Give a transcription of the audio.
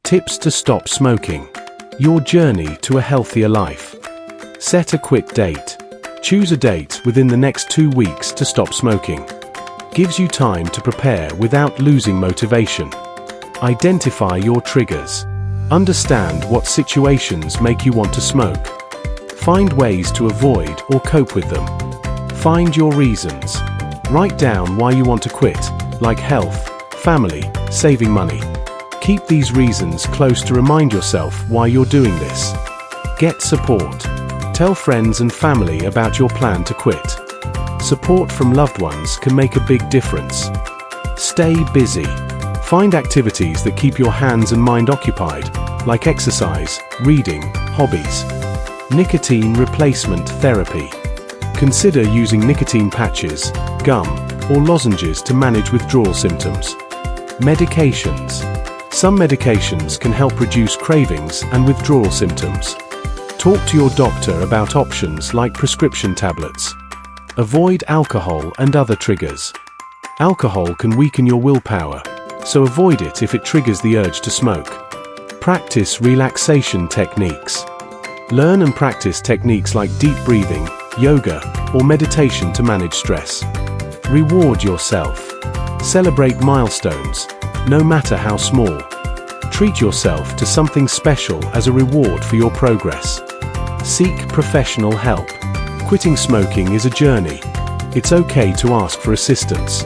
Tips to stop smoking. Your journey to a healthier life. Set a quick date. Choose a date within the next 2 weeks to stop smoking. Gives you time to prepare without losing motivation. Identify your triggers. Understand what situations make you want to smoke. Find ways to avoid or cope with them. Find your reasons. Write down why you want to quit, like health, family, saving money. Keep these reasons close to remind yourself why you're doing this. Get support. Tell friends and family about your plan to quit. Support from loved ones can make a big difference. Stay busy. Find activities that keep your hands and mind occupied, like exercise, reading, hobbies. Nicotine replacement therapy. Consider using nicotine patches, gum, or lozenges to manage withdrawal symptoms. Medications. Some medications can help reduce cravings and withdrawal symptoms. Talk to your doctor about options like prescription tablets. Avoid alcohol and other triggers. Alcohol can weaken your willpower, so avoid it if it triggers the urge to smoke. Practice relaxation techniques. Learn and practice techniques like deep breathing, yoga, or meditation to manage stress. Reward yourself. Celebrate milestones, no matter how small. Treat yourself to something special as a reward for your progress. Seek professional help. Quitting smoking is a journey. It's okay to ask for assistance.